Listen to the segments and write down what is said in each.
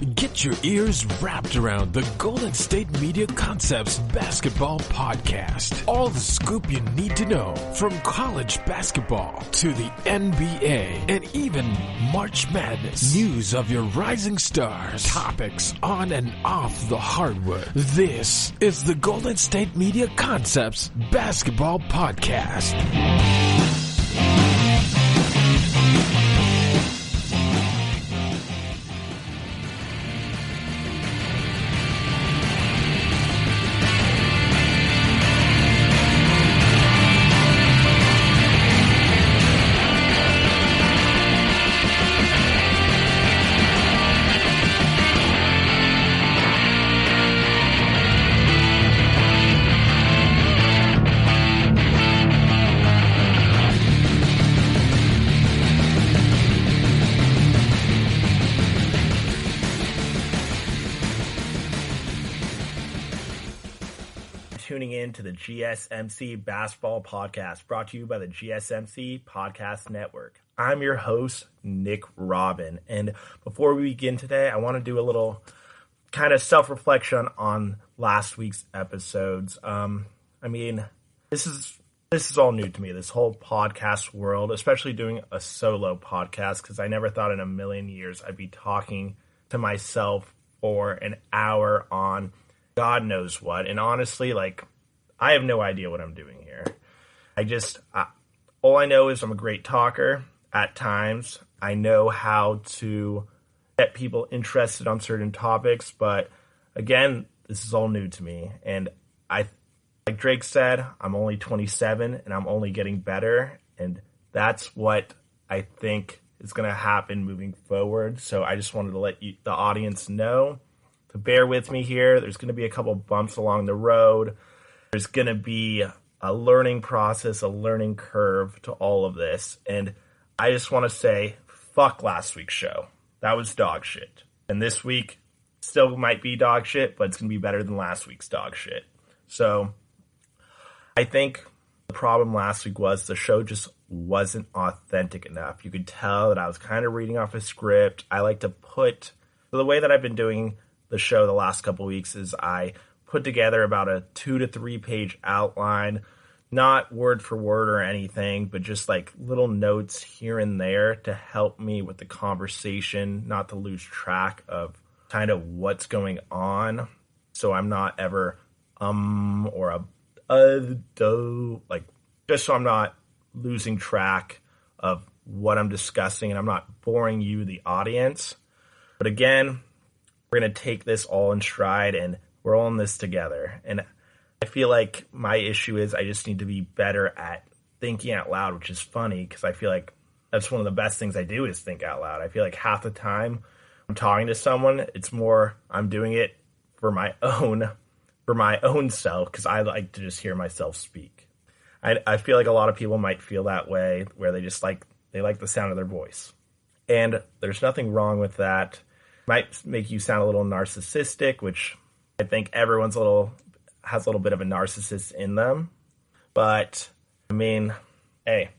Get your ears wrapped around the Golden State Media Concepts Basketball Podcast. All the scoop you need to know from college basketball to the NBA and even March Madness. News of your rising stars. Topics on and off the hardwood. This is the Golden State Media Concepts Basketball Podcast. Tuning in to the GSMC Basketball Podcast, brought to you by the GSMC Podcast Network. I'm your host, Nick Robin, and before we begin today, I want to do a little kind of self-reflection on last week's episodes. This is all new to me, this whole podcast world, especially doing a solo podcast, because I never thought in a million years I'd be talking to myself for an hour on God knows what. And honestly, I have no idea what I'm doing here. All I know is I'm a great talker at times. I know how to get people interested on certain topics, but again, this is all new to me. And like Drake said, I'm only 27 and I'm only getting better. And that's what I think is going to happen moving forward. So I just wanted to let the audience know to bear with me here. There's going to be a couple bumps along the road. There's going to be a learning process, a learning curve to all of this. And I just want to say, fuck last week's show. That was dog shit. And this week still might be dog shit, but it's going to be better than last week's dog shit. So I think the problem last week was the show just wasn't authentic enough. You could tell that I was kind of reading off a script. I like to the way that I've been doing the show the last couple weeks is I put together about a 2 to 3 page outline, not word for word or anything, but just like little notes here and there to help me with the conversation, not to lose track of kind of what's going on. So I'm not ever or just so I'm not losing track of what I'm discussing and I'm not boring you, the audience. But again, we're going to take this all in stride and we're all in this together. And I feel like my issue is I just need to be better at thinking out loud, which is funny because I feel like that's one of the best things I do is think out loud. I feel like half the time I'm talking to someone, it's more I'm doing it for my own self because I like to just hear myself speak. I feel like a lot of people might feel that way where they like the sound of their voice. And there's nothing wrong with that. Might make you sound a little narcissistic, which I think everyone's has a little bit of a narcissist in them. But hey,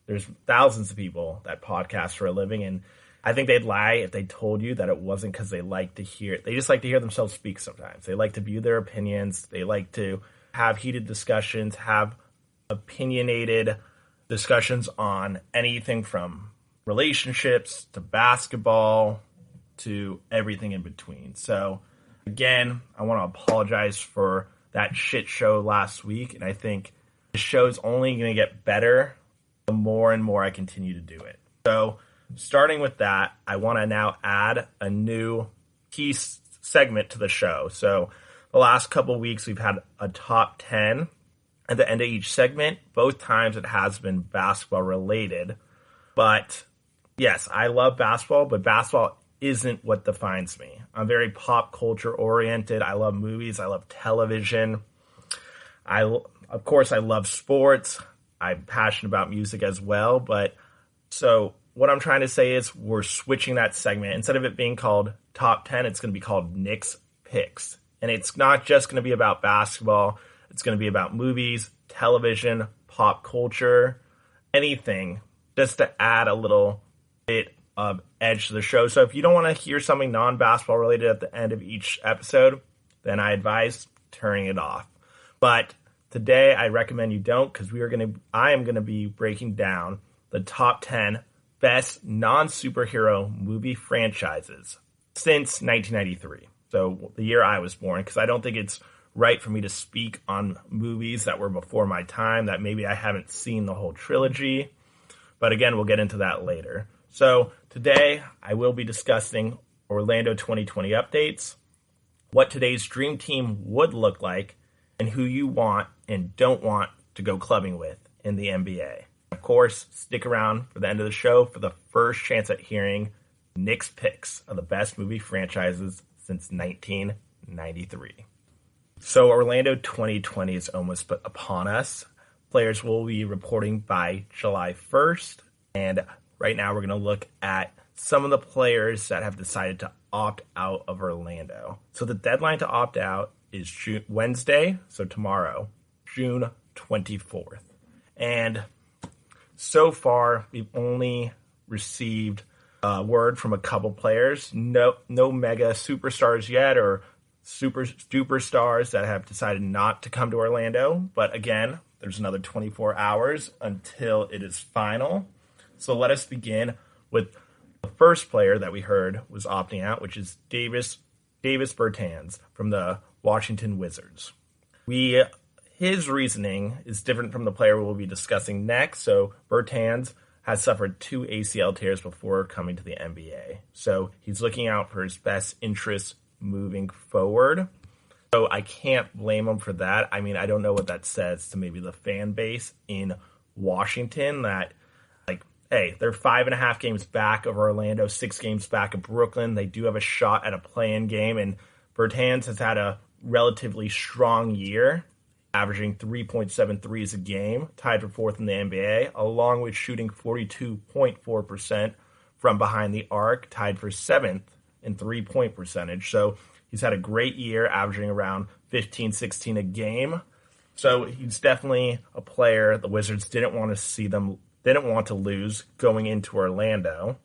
there's thousands of people that podcast for a living, and I think they'd lie if they told you that it wasn't because they just like to hear themselves speak sometimes. They like to view their opinions. They like to have heated discussions, have opinionated discussions on anything from relationships to basketball to everything in between. So again, I want to apologize for that shit show last week. And I think the show's only going to get better the more and more I continue to do it. So starting with that, I want to now add a new key segment to the show. So the last couple weeks, we've had a top 10 at the end of each segment. Both times it has been basketball related. But yes, I love basketball, but basketball isn't what defines me. I'm very pop culture oriented. I love movies. I love television. Of course, I love sports. I'm passionate about music as well. But so what I'm trying to say is we're switching that segment. Instead of it being called Top 10, it's going to be called Nick's Picks. And it's not just going to be about basketball. It's going to be about movies, television, pop culture, anything, just to add a little bit of edge to the show. So if you don't want to hear something non-basketball related at the end of each episode, then I advise turning it off. But today I recommend you don't, because I am going to be breaking down the top 10 best non-superhero movie franchises since 1993. So the year I was born, because I don't think it's right for me to speak on movies that were before my time, that maybe I haven't seen the whole trilogy. But again, we'll get into that later. So today I will be discussing Orlando 2020 updates, what today's dream team would look like, and who you want and don't want to go clubbing with in the NBA. Of course, stick around for the end of the show for the first chance at hearing Nick's picks of the best movie franchises since 1993. So Orlando 2020 is almost upon us. Players will be reporting by July 1st. And right now we're going to look at some of the players that have decided to opt out of Orlando. So the deadline to opt out is Wednesday, so tomorrow, June 24th. And so far, we've only received word from a couple players. No mega superstars yet, or superstars that have decided not to come to Orlando. But again, there's another 24 hours until it is final. So let us begin with the first player that we heard was opting out, which is Davis Bertans from the Washington Wizards. His reasoning is different from the player we'll be discussing next. So Bertans has suffered 2 ACL tears before coming to the NBA. So he's looking out for his best interests moving forward. So I can't blame him for that. I mean, I don't know what that says to maybe the fan base in Washington, that, like, hey, they're 5.5 games back of Orlando, 6 games back of Brooklyn. They do have a shot at a play-in game, and Bertans has had a relatively strong year, averaging 3.7 threes a game, tied for 4th in the NBA, along with shooting 42.4% from behind the arc, tied for 7th in three-point percentage. So he's had a great year, averaging around 15, 16 a game. So he's definitely a player the Wizards didn't want to lose going into Orlando.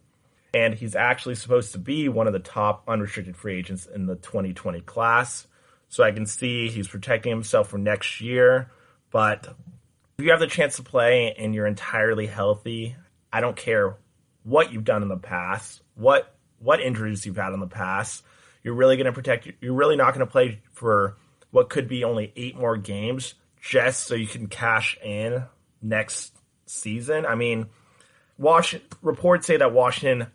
And he's actually supposed to be one of the top unrestricted free agents in the 2020 class. So I can see he's protecting himself for next year. But if you have the chance to play and you're entirely healthy, I don't care what you've done in the past, what injuries you've had in the past, you're really going to protect. You're really not going to play for what could be only 8 more games just so you can cash in next season. I mean, reports say that Washington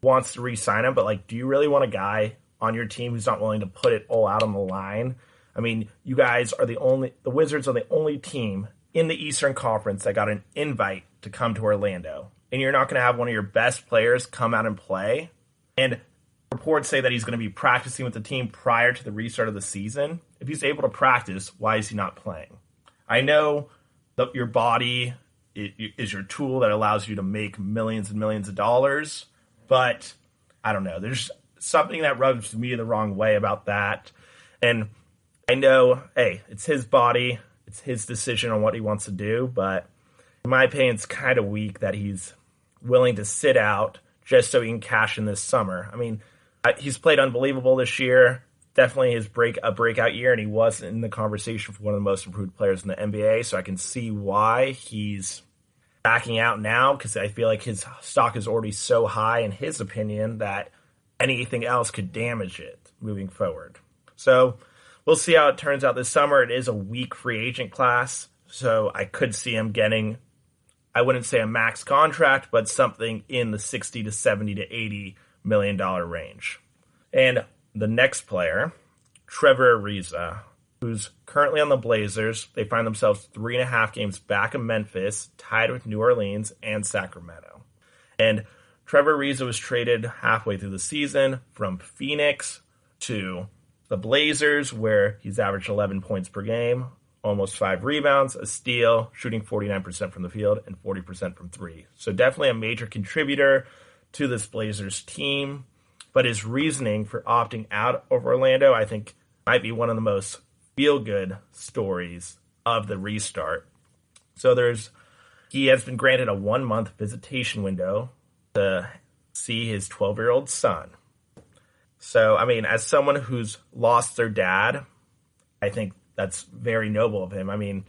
wants to re-sign him, but, like, do you really want a guy on your team who's not willing to put it all out on the line? I mean, you guys are the Wizards are the only team in the Eastern Conference that got an invite to come to Orlando. And you're not going to have one of your best players come out and play. And reports say that he's going to be practicing with the team prior to the restart of the season. If he's able to practice, why is he not playing? I know that your body is your tool that allows you to make millions and millions of dollars, but I don't know. There's something that rubs me the wrong way about that. And I know, hey, it's his body. It's his decision on what he wants to do. But in my opinion, it's kind of weak that he's willing to sit out just so he can cash in this summer. I mean, he's played unbelievable this year. Definitely his breakout year, and he was in the conversation for one of the most improved players in the NBA. So I can see why he's backing out now, because I feel like his stock is already so high, in his opinion, that anything else could damage it moving forward. So we'll see how it turns out this summer. It is a weak free agent class, so I could see him getting, I wouldn't say a max contract, but something in the 60 to 70 to $80 million range. And the next player, Trevor Ariza, who's currently on the Blazers. They find themselves 3.5 games back of Memphis, tied with New Orleans and Sacramento. And Trevor Ariza was traded halfway through the season from Phoenix to the Blazers, where he's averaged 11 points per game, almost 5 rebounds, a steal, shooting 49% from the field and 40% from 3. So definitely a major contributor to this Blazers team. But his reasoning for opting out of Orlando, I think, might be one of the most feel-good stories of the restart. So he has been granted a 1-month visitation window to see his 12-year-old son. So, I mean, as someone who's lost their dad, I think that's very noble of him. I mean,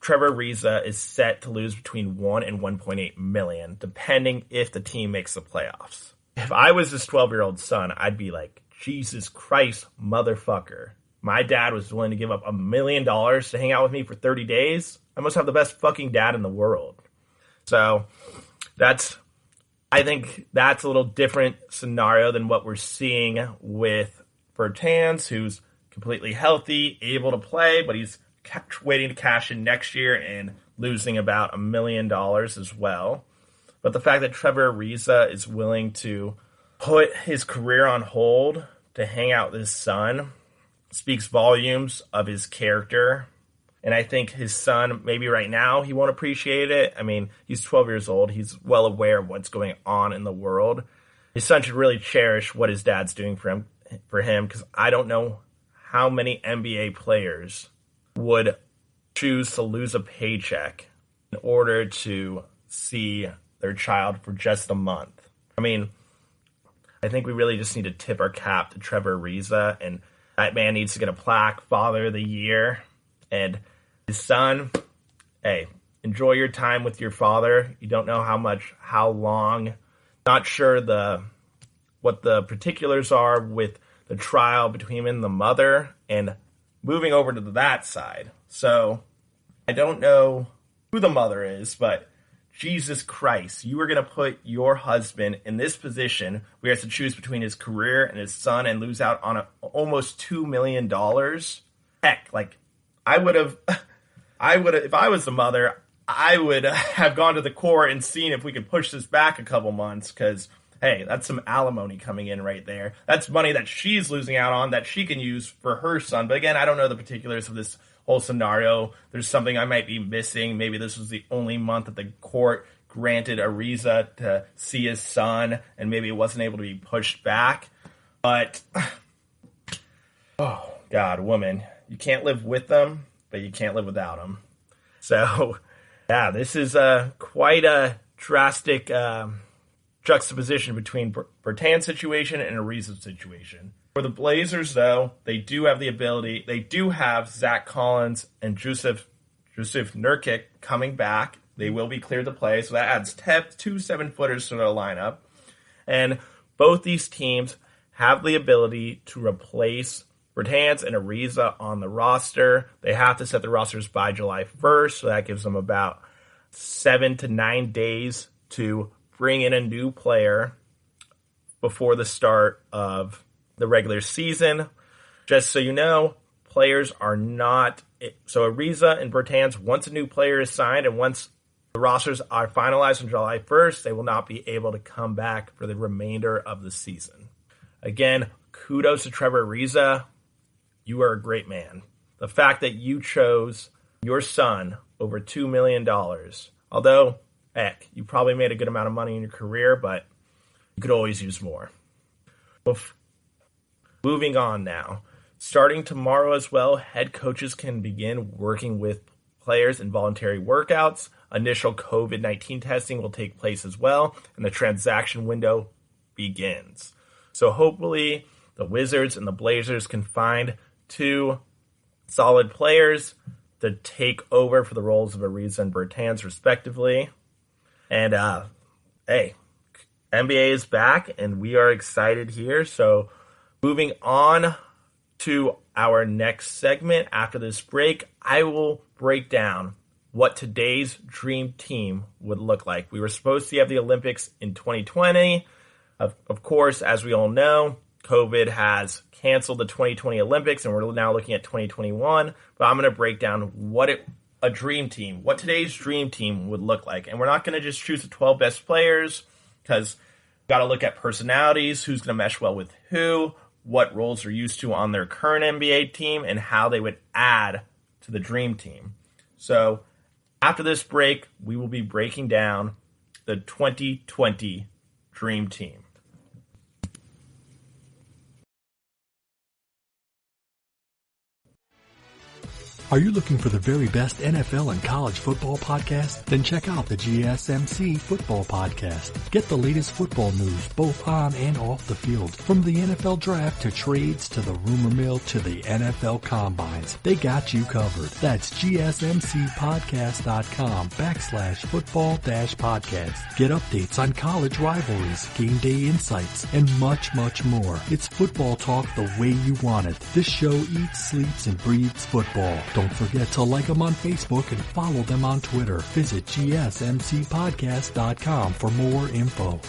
Trevor Ariza is set to lose between 1 and 1.8 million, depending if the team makes the playoffs. If I was his 12-year-old son, I'd be like, Jesus Christ, motherfucker. My dad was willing to give up $1 million to hang out with me for 30 days. I must have the best fucking dad in the world. So I think that's a little different scenario than what we're seeing with Bertans, who's completely healthy, able to play, but he's waiting to cash in next year and losing about $1 million as well. But the fact that Trevor Ariza is willing to put his career on hold to hang out with his son speaks volumes of his character. And I think his son, maybe right now, he won't appreciate it. I mean, he's 12 years old. He's well aware of what's going on in the world. His son should really cherish what his dad's doing for him, because I don't know how many NBA players would choose to lose a paycheck in order to see their child for just a month. I mean, I think we really just need to tip our cap to Trevor Ariza, and that man needs to get a plaque, Father of the Year. And his son, hey, enjoy your time with your father. You don't know how long. Not sure what the particulars are with the trial between him and the mother, and moving over to that side. So I don't know who the mother is, but Jesus Christ, you were going to put your husband in this position where he has to choose between his career and his son and lose out on almost $2 million. Heck, like, I would have, if I was the mother, I would have gone to the court and seen if we could push this back a couple months, because, hey, that's some alimony coming in right there. That's money that she's losing out on that she can use for her son. But again, I don't know the particulars of this whole scenario. There's something I might be missing. Maybe this was the only month that the court granted Ariza to see his son, and maybe it wasn't able to be pushed back. But, oh, God, woman, you can't live with them, but you can't live without them. So, yeah, this is quite a drastic juxtaposition between Bertan's situation and Ariza's situation. For the Blazers, though, they do have the ability. They do have Zach Collins and Jusuf Nurkic coming back. They will be cleared to play, so that adds 2 7-footers to their lineup. And both these teams have the ability to replace Bertans and Ariza on the roster. They have to set the rosters by July 1st, so that gives them about 7 to 9 days to bring in a new player before the start of the regular season. Just so you know, players are not... So Ariza and Bertans, once a new player is signed and once the rosters are finalized on July 1st, they will not be able to come back for the remainder of the season. Again, kudos to Trevor Ariza. You are a great man. The fact that you chose your son over $2 million, although, heck, you probably made a good amount of money in your career, but you could always use more. Moving on now. Starting tomorrow as well, head coaches can begin working with players in voluntary workouts. Initial COVID-19 testing will take place as well, and the transaction window begins. So hopefully the Wizards and the Blazers can find 2 solid players to take over for the roles of Ariza and Bertans, respectively. And, hey, NBA is back, and we are excited here. So moving on to our next segment after this break, I will break down what today's dream team would look like. We were supposed to have the Olympics in 2020. Of course, as we all know, COVID has canceled the 2020 Olympics, and we're now looking at 2021. But I'm going to break down what today's dream team would look like. And we're not going to just choose the 12 best players, because we've got to look at personalities, who's going to mesh well with who, what roles they're used to on their current NBA team, and how they would add to the dream team. So after this break, we will be breaking down the 2020 dream team. Are you looking for the very best NFL and college football podcast? Then check out the GSMC Football Podcast. Get the latest football news both on and off the field. From the NFL Draft to trades to the rumor mill to the NFL Combines. They got you covered. That's GSMCpodcast.com/football-podcast. Get updates on college rivalries, game day insights, and much, much more. It's football talk the way you want it. This show eats, sleeps, and breathes football. Don't forget to like them on Facebook and follow them on Twitter. Visit GSMCpodcast.com for more info.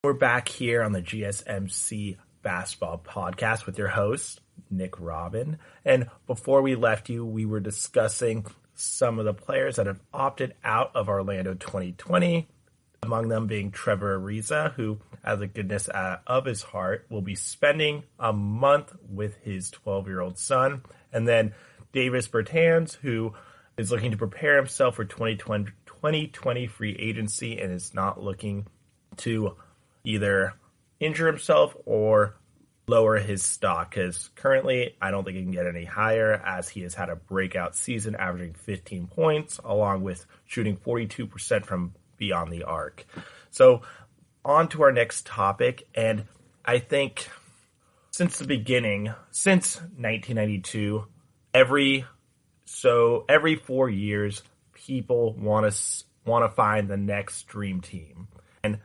We're back here on the GSMC Basketball Podcast with your host, Nick Robin. And before we left you, we were discussing some of the players that have opted out of Orlando 2020, among them being Trevor Ariza, who, out of the goodness of his heart, will be spending a month with his 12-year-old son. And then Davis Bertans, who is looking to prepare himself for 2020 free agency and is not looking to either injure himself or lower his stock, because currently I don't think he can get any higher, as he has had a breakout season averaging 15 points along with shooting 42% from beyond the arc. So on to our next topic, and I think since the beginning, since 1992, every 4 years people want to find the next dream team. And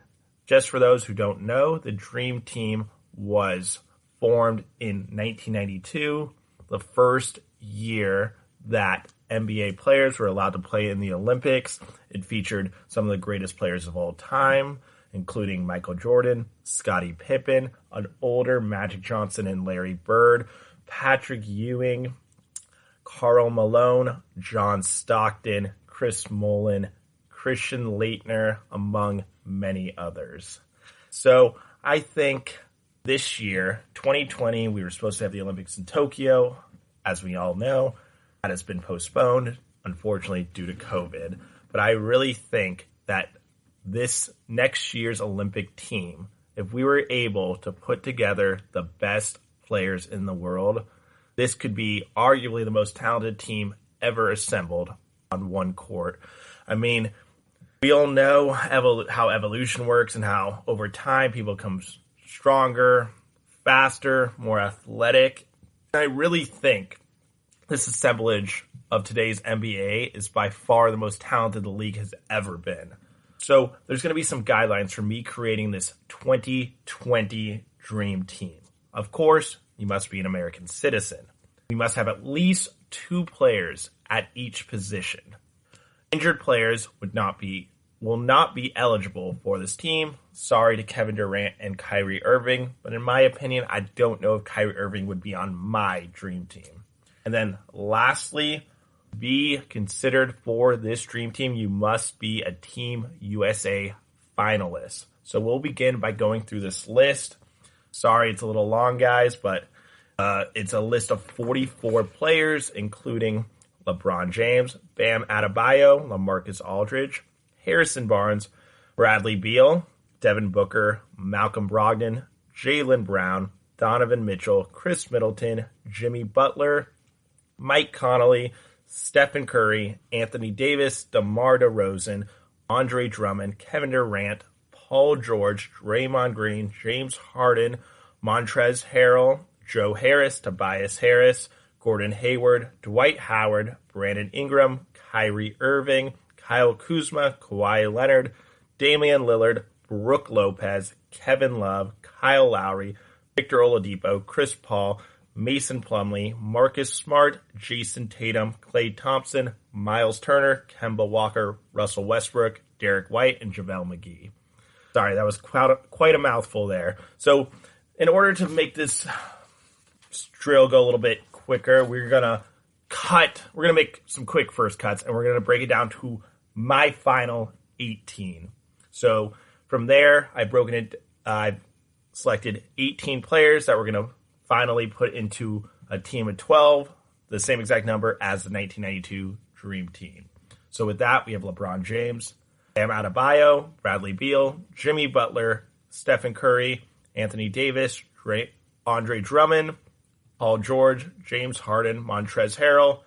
just for those who don't know, the Dream Team was formed in 1992, the first year that NBA players were allowed to play in the Olympics. It featured some of the greatest players of all time, including Michael Jordan, Scottie Pippen, an older Magic Johnson and Larry Bird, Patrick Ewing, Karl Malone, John Stockton, Chris Mullin, Christian Laettner, among many others. So I think this year, 2020, we were supposed to have the Olympics in Tokyo. As we all know, that has been postponed, unfortunately, due to COVID. But I really think that this next year's Olympic team, if we were able to put together the best players in the world, this could be arguably the most talented team ever assembled on one court. I mean, we all know how evolution works and how over time people become stronger, faster, more athletic. And I really think this assemblage of today's NBA is by far the most talented the league has ever been. So there's going to be some guidelines for me creating this 2020 Dream Team. Of course, you must be an American citizen. You must have at least 2 players at each position. Injured players will not be eligible for this team. Sorry to Kevin Durant and Kyrie Irving, but in my opinion, I don't know if Kyrie Irving would be on my dream team. And then lastly, be considered for this dream team, you must be a Team USA finalist. So we'll begin by going through this list. Sorry, it's a little long, guys, but it's a list of 44 players, including LeBron James, Bam Adebayo, LaMarcus Aldridge, Harrison Barnes, Bradley Beal, Devin Booker, Malcolm Brogdon, Jaylen Brown, Donovan Mitchell, Chris Middleton, Jimmy Butler, Mike Conley, Stephen Curry, Anthony Davis, DeMar DeRozan, Andre Drummond, Kevin Durant, Paul George, Draymond Green, James Harden, Montrezl Harrell, Joe Harris, Tobias Harris, Gordon Hayward, Dwight Howard, Brandon Ingram, Kyrie Irving, Kyle Kuzma, Kawhi Leonard, Damian Lillard, Brook Lopez, Kevin Love, Kyle Lowry, Victor Oladipo, Chris Paul, Mason Plumlee, Marcus Smart, Jason Tatum, Klay Thompson, Miles Turner, Kemba Walker, Russell Westbrook, Derek White, and JaVale McGee. Sorry, that was quite a mouthful there. So in order to make this drill go a little bit quicker, we're going to make some quick first cuts, and we're going to break it down to my final 18. So from there, I've selected 18 players that we're going to finally put into a team of 12, the same exact number as the 1992 Dream Team. So with that, we have LeBron James, Bam Adebayo, Bradley Beal, Jimmy Butler, Stephen Curry, Anthony Davis, Andre Drummond, Paul George, James Harden, Montrezl Harrell,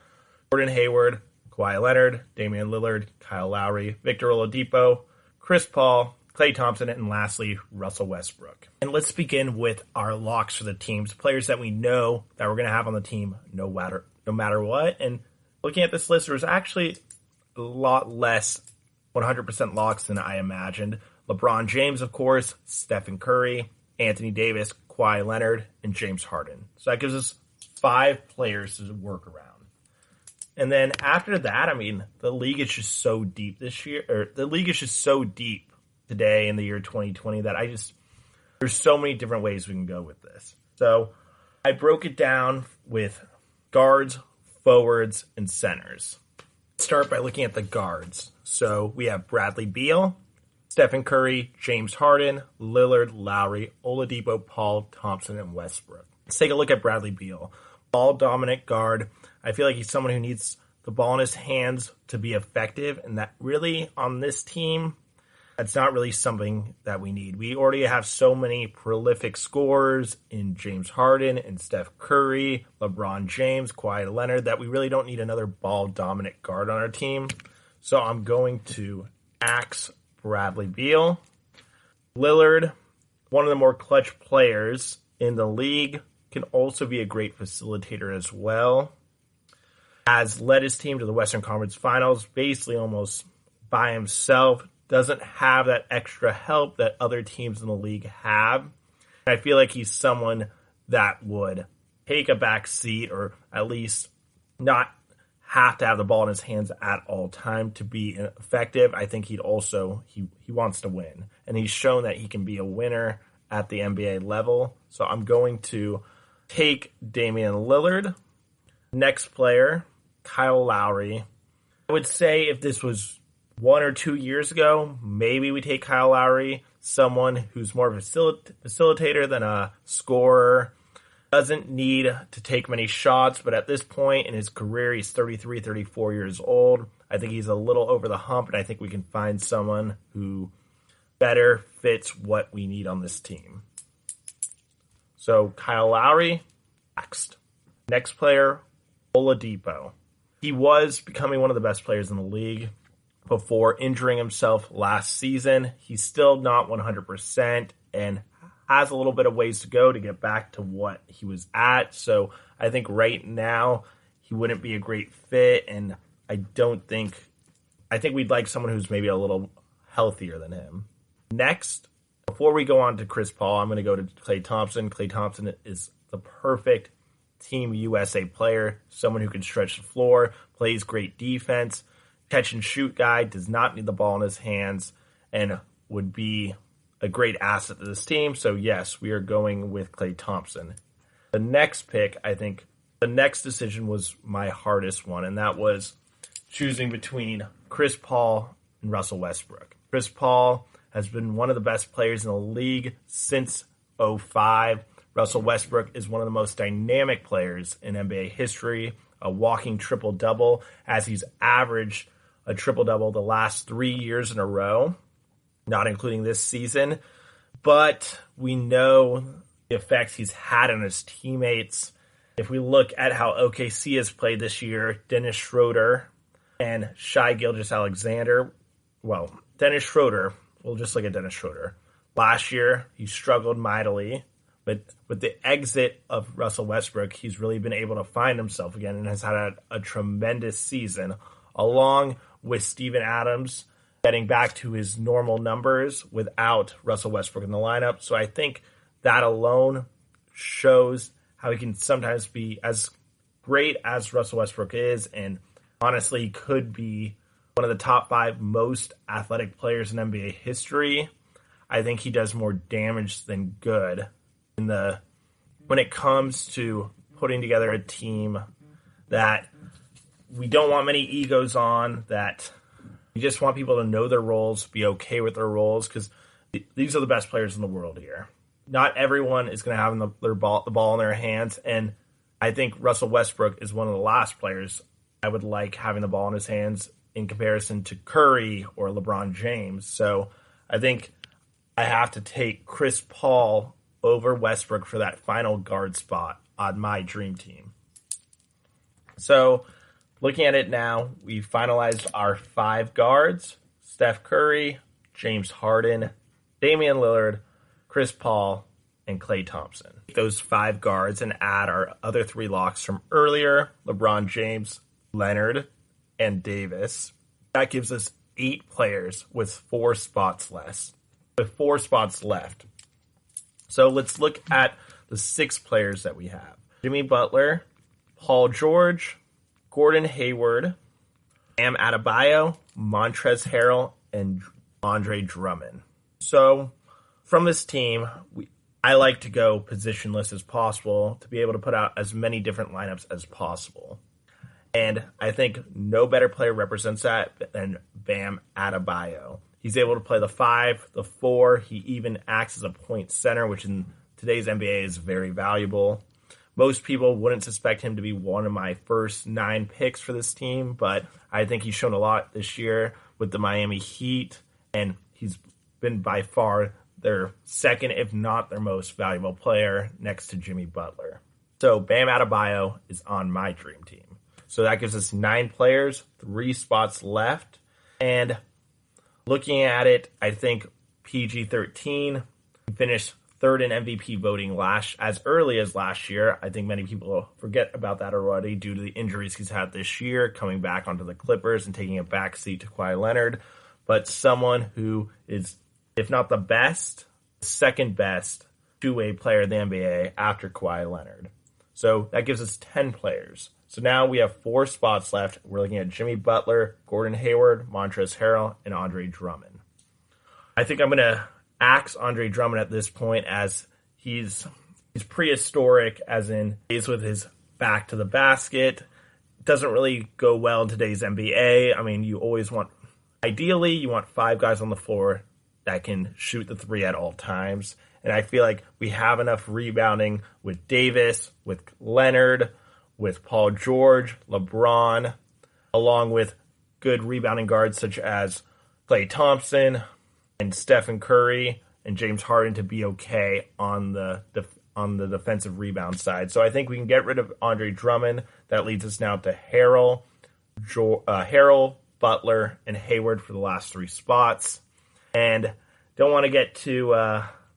Gordon Hayward, Kawhi Leonard, Damian Lillard, Kyle Lowry, Victor Oladipo, Chris Paul, Klay Thompson, and lastly, Russell Westbrook. And let's begin with our locks for the teams, players that we know that we're going to have on the team no matter what. And looking at this list, there's actually a lot less 100% locks than I imagined. LeBron James, of course, Stephen Curry, Anthony Davis, Kawhi Leonard, and James Harden. So that gives us 5 players to work around. And then after that, I mean, the league is just so deep today in the year 2020 that there's so many different ways we can go with this. So I broke it down with guards, forwards, and centers. Start by looking at the guards. So we have Bradley Beal, Stephen Curry, James Harden, Lillard, Lowry, Oladipo, Paul, Thompson, and Westbrook. Let's take a look at Bradley Beal. Ball-dominant guard. I feel like he's someone who needs the ball in his hands to be effective, and that really, on this team, that's not really something that we need. We already have so many prolific scorers in James Harden and Steph Curry, LeBron James, Kawhi Leonard, that we really don't need another ball-dominant guard on our team. So I'm going to axe Bradley Beal. Lillard, one of the more clutch players in the league, can also be a great facilitator as well. Has led his team to the Western Conference Finals basically almost by himself. Doesn't have that extra help that other teams in the league have. I feel like he's someone that would take a back seat or at least not have to have the ball in his hands at all time to be effective. I think he wants to win. And he's shown that he can be a winner at the NBA level. So I'm going to take Damian Lillard. Next player, Kyle Lowry. I would say if this was 1 or 2 years ago, maybe we take Kyle Lowry, someone who's more of a facilitator than a scorer. Doesn't need to take many shots, but at this point in his career, he's 33, 34 years old. I think he's a little over the hump, and I think we can find someone who better fits what we need on this team. So Kyle Lowry, next. Next player, Oladipo. He was becoming one of the best players in the league before injuring himself last season. He's still not 100% and has a little bit of ways to go to get back to what he was at. So I think right now he wouldn't be a great fit, and I think we'd like someone who's maybe a little healthier than him. Next, before we go on to Chris Paul, I'm going to go to Klay Thompson. Klay Thompson is the perfect Team USA player, someone who can stretch the floor, plays great defense, catch and shoot guy, does not need the ball in his hands, and would be a great asset to this team. So yes, we are going with Klay Thompson. The next pick, I think the next decision was my hardest one, and that was choosing between Chris Paul and Russell Westbrook. Chris Paul has been one of the best players in the league since 2005. Russell Westbrook is one of the most dynamic players in NBA history, a walking triple-double, as he's averaged a triple-double the last 3 years in a row, not including this season. But we know the effects he's had on his teammates. If we look at how OKC has played this year, Dennis Schroeder and Shai Gilgeous-Alexander, Dennis Schroeder, we'll just look at Dennis Schroeder. Last year, he struggled mightily, but with the exit of Russell Westbrook, he's really been able to find himself again and has had a tremendous season, along with Steven Adams getting back to his normal numbers without Russell Westbrook in the lineup. So I think that alone shows how he can sometimes be as great as Russell Westbrook is, and honestly could be one of the top 5 most athletic players in NBA history. I think he does more damage than good when it comes to putting together a team that we don't want many egos on, that we just want people to know their roles, be okay with their roles, because these are the best players in the world here. Not everyone is going to have the ball in their hands, and I think Russell Westbrook is one of the last players I would like having the ball in his hands in comparison to Curry or LeBron James. So I think I have to take Chris Paul over Westbrook for that final guard spot on my dream team. So looking at it now, we finalized our 5 guards: Steph Curry, James Harden, Damian Lillard, Chris Paul, and Klay Thompson. Those 5 guards and add our other 3 locks from earlier: LeBron James, Leonard, and Davis. That gives us 8 players with 4 spots left. So let's look at the 6 players that we have: Jimmy Butler, Paul George, Gordon Hayward, Bam Adebayo, Montrezl Harrell, and Andre Drummond. So from this team, I like to go positionless as possible to be able to put out as many different lineups as possible. And I think no better player represents that than Bam Adebayo. He's able to play the 5, the 4. He even acts as a point center, which in today's NBA is very valuable. Most people wouldn't suspect him to be one of my first 9 picks for this team, but I think he's shown a lot this year with the Miami Heat, and he's been by far their second, if not their most valuable player, next to Jimmy Butler. So Bam Adebayo is on my dream team. So that gives us 9 players, 3 spots left. And looking at it, I think PG-13 finished 3rd in MVP voting as early as last year. I think many people forget about that already due to the injuries he's had this year, coming back onto the Clippers and taking a backseat to Kawhi Leonard. But someone who is, if not the best, second best two-way player in the NBA after Kawhi Leonard. So that gives us 10 players. So now we have 4 spots left. We're looking at Jimmy Butler, Gordon Hayward, Montrezl Harrell, and Andre Drummond. I think I'm going to axe Andre Drummond at this point, as he's prehistoric, as in he's with his back to the basket. Doesn't really go well in today's NBA. I mean, ideally, you want 5 guys on the floor that can shoot the 3 at all times. And I feel like we have enough rebounding with Davis, with Leonard, with Paul George, LeBron, along with good rebounding guards such as Klay Thompson and Stephen Curry and James Harden to be okay on the defensive rebound side. So I think we can get rid of Andre Drummond. That leads us now to Harrell, Butler, and Hayward for the last 3 spots. And don't want to get too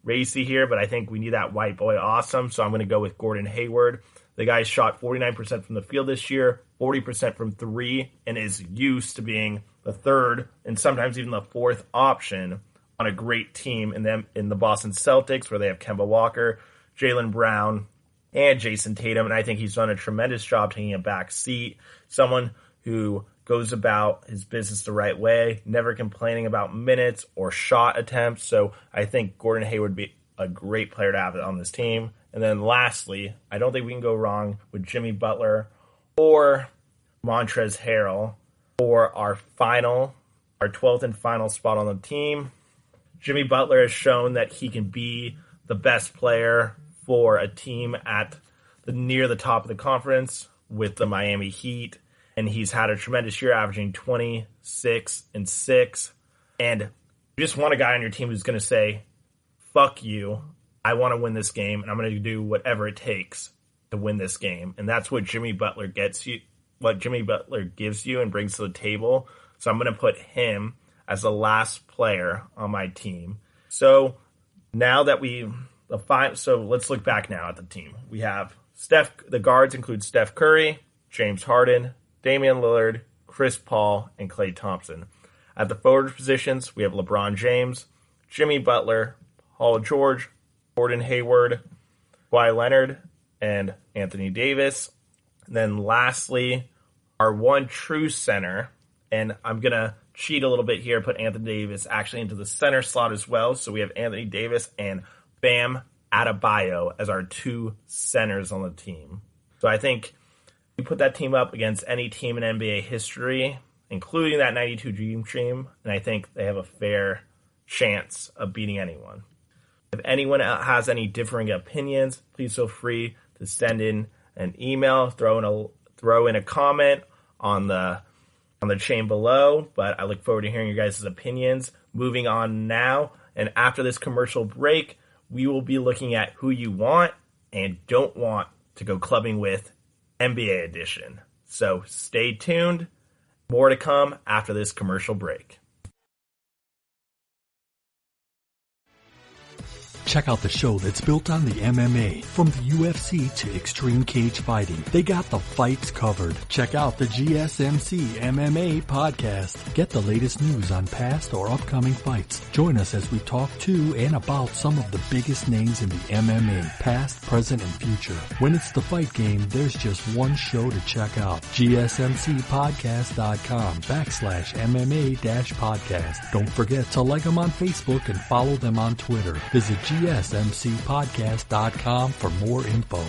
racy here, but I think we need that white boy awesome. So I'm going to go with Gordon Hayward. The guy shot 49% from the field this year, 40% from 3, and is used to being the 3rd and sometimes even the 4th option on a great team in the Boston Celtics, where they have Kemba Walker, Jaylen Brown, and Jason Tatum. And I think he's done a tremendous job taking a back seat. Someone who goes about his business the right way, never complaining about minutes or shot attempts. So I think Gordon Hayward would be a great player to have on this team. And then lastly, I don't think we can go wrong with Jimmy Butler or Montrezl Harrell for our 12th and final spot on the team. Jimmy Butler has shown that he can be the best player for a team at near the top of the conference with the Miami Heat. And he's had a tremendous year, averaging 26 and 6. And you just want a guy on your team who's going to say, fuck you, I want to win this game, and I'm going to do whatever it takes to win this game. And that's what Jimmy Butler gives you and brings to the table. So I'm going to put him as the last player on my team. So now that let's look back now at the team. We have the guards include Steph Curry, James Harden, Damian Lillard, Chris Paul, and Klay Thompson. At the forward positions, we have LeBron James, Jimmy Butler, Paul George, Gordon Hayward, Kawhi Leonard, and Anthony Davis. And then lastly, our one true center, And I'm going to cheat a little bit here, put Anthony Davis actually into the center slot as well. So we have Anthony Davis and Bam Adebayo as our two centers on the team. So I think we put that team up against any team in NBA history, including that 92 Dream Team, and I think they have a fair chance of beating anyone. If anyone has any differing opinions, please feel free to send in an email, throw in a comment on the chain below. But I look forward to hearing your guys' opinions. Moving on now, and after this commercial break, we will be looking at who you want and don't want to go clubbing with NBA edition. So stay tuned. More to come after this commercial break. Check out the show that's built on the MMA. From the UFC to extreme cage fighting, they got the fights covered. Check out the GSMC MMA podcast. Get the latest news on past or upcoming fights. Join us as we talk to and about some of the biggest names in the MMA, past, present, and future. When it's the fight game, there's just one show to check out. GSMCpodcast.com/MMA-podcast. Don't forget to like them on Facebook and follow them on Twitter. Visit GSMCpodcast.com for more info.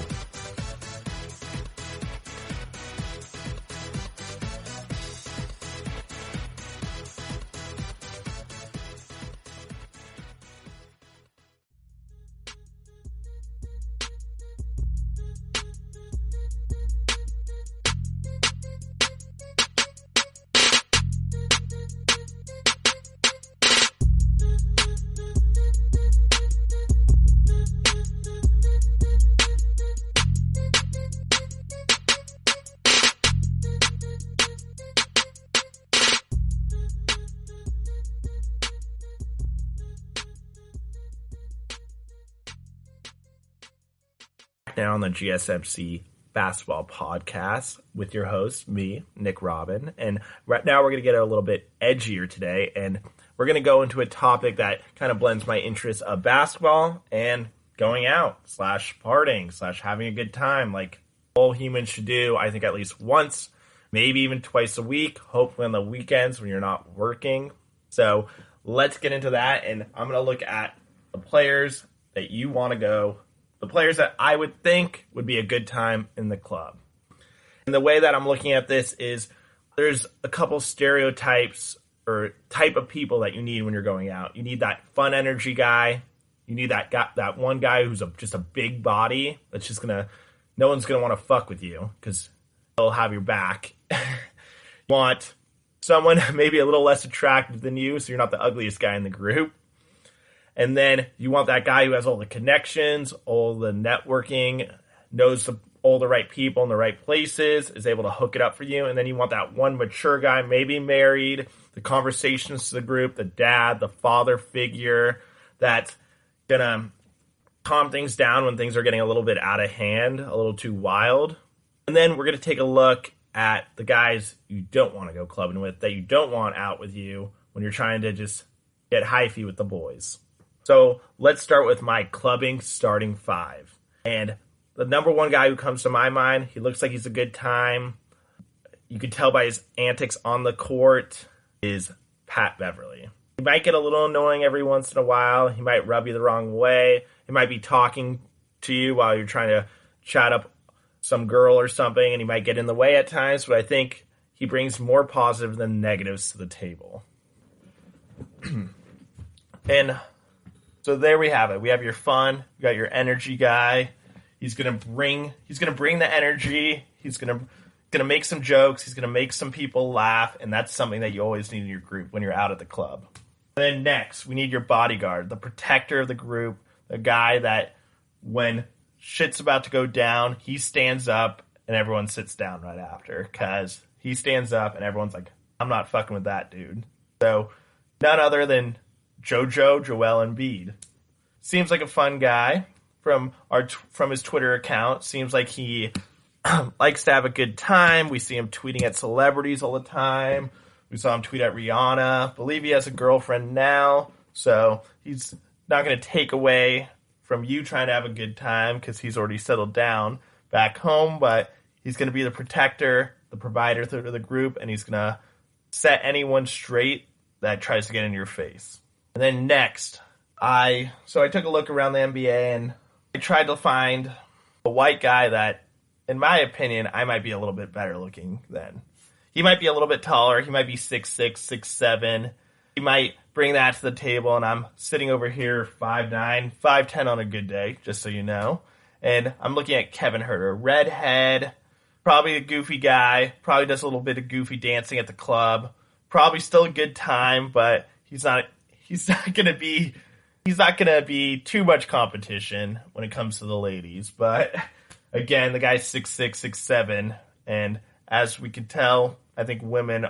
Now on the GSMC Basketball Podcast with your host, me, Nick Robin. And right now we're going to get a little bit edgier today, and we're going to go into a topic that kind of blends my interests of basketball and going out / partying / having a good time like all humans should do, I think at least once, maybe even twice a week, hopefully on the weekends when you're not working. So let's get into that, and I'm going to look at the players that you want to go, the players that I would think would be a good time in the club. And the way that I'm looking at this is there's a couple stereotypes or type of people that you need when you're going out. You need that fun energy guy. You need that one guy who's just a big body that's just no one's going to want to fuck with you because they'll have your back. You want someone maybe a little less attractive than you, so you're not the ugliest guy in the group. And then you want that guy who has all the connections, all the networking, knows all the right people in the right places, is able to hook it up for you. And then you want that one mature guy, maybe married, the conversations to the group, the dad, the father figure that's going to calm things down when things are getting a little bit out of hand, a little too wild. And then we're going to take a look at the guys you don't want to go clubbing with, that you don't want out with you when you're trying to just get hyphy with the boys. So let's start with my clubbing starting five. And the number one guy who comes to my mind, he looks like he's a good time. You can tell by his antics on the court, is Pat Beverly. He might get a little annoying every once in a while. He might rub you the wrong way. He might be talking to you while you're trying to chat up some girl or something, and he might get in the way at times, but I think he brings more positive than negatives to the table. And so there we have it. We have your fun. You got your energy guy. He's gonna bring the energy. He's gonna make some jokes. He's gonna make some people laugh, and that's something that you always need in your group when you're out at the club. And then next, we need your bodyguard, the protector of the group, the guy that when shit's about to go down, he stands up and everyone sits down right after, because he stands up and everyone's like, I'm not fucking with that dude. So none other than Joel Embiid. Seems like a fun guy from his Twitter account. Seems like he likes to have a good time. We see him tweeting at celebrities all the time. We saw him tweet at Rihanna. Believe he has a girlfriend now, so he's not going to take away from you trying to have a good time because he's already settled down back home, but he's going to be the protector, the provider to the group, and he's going to set anyone straight that tries to get in your face. And then next, I took a look around the NBA and I tried to find a white guy that, in my opinion, I might be a little bit better looking than. He might be a little bit taller. He might be 6'6", 6'7". He might bring that to the table, and I'm sitting over here 5'9", 5'10" on a good day, just so you know. And I'm looking at Kevin Huerter, redhead, probably a goofy guy, probably does a little bit of goofy dancing at the club, probably still a good time, but he's not gonna be too much competition when it comes to the ladies. But again, the guy's 6'6", 6'7", and as we can tell, I think women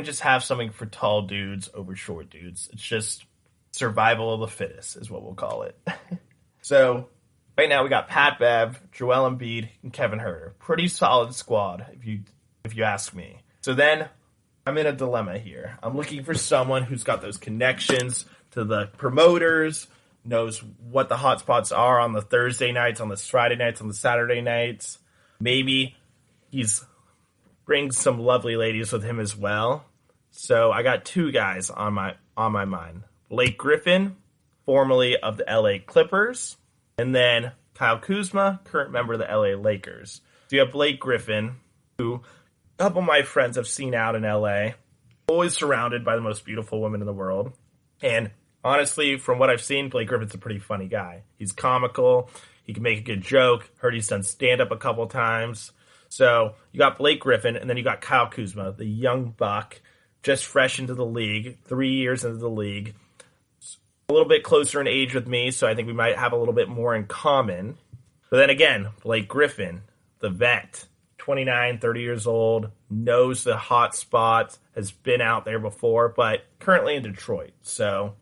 just have something for tall dudes over short dudes. It's just survival of the fittest is what we'll call it. So right now we got Pat Bev, Joel Embiid, and Kevin Huerter. Pretty solid squad, if you ask me. So then I'm in a dilemma here. I'm looking for someone who's got those connections to the promoters, knows what the hot spots are on the Thursday nights, on the Friday nights, on the Saturday nights. Maybe he's brings some lovely ladies with him as well. So I got two guys on my mind. Blake Griffin, formerly of the LA Clippers, and then Kyle Kuzma, current member of the LA Lakers. So you have Blake Griffin, who a couple of my friends have seen out in LA, always surrounded by the most beautiful women in the world. And honestly, from what I've seen, Blake Griffin's a pretty funny guy. He's comical. He can make a good joke. Heard he's done stand-up a couple times. So you got Blake Griffin, and then you got Kyle Kuzma, the young buck, just fresh into the league, 3 years into the league. A little bit closer in age with me, so I think we might have a little bit more in common. But then again, Blake Griffin, the vet, 29, 30 years old, knows the hot spots, has been out there before, but currently in Detroit. So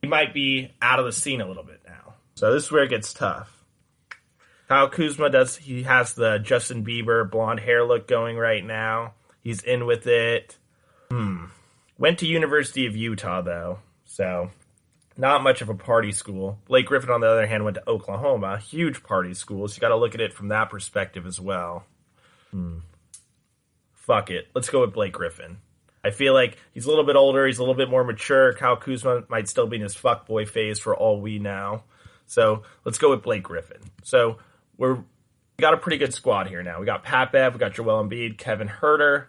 he might be out of the scene a little bit now. So this is where it gets tough. Kyle Kuzma he has the Justin Bieber blonde hair look going right now. He's in with it. Went to University of Utah, though, so not much of a party school. Blake Griffin, on the other hand, went to Oklahoma, huge party school, so you got to look at it from that perspective as well. Fuck it. Let's go with Blake Griffin. I feel like he's a little bit older, he's a little bit more mature. Kyle Kuzma might still be in his fuckboy phase for all we know. So let's go with Blake Griffin. So we got a pretty good squad here now. We got Pat Bev, we got Joel Embiid, Kevin Huerter,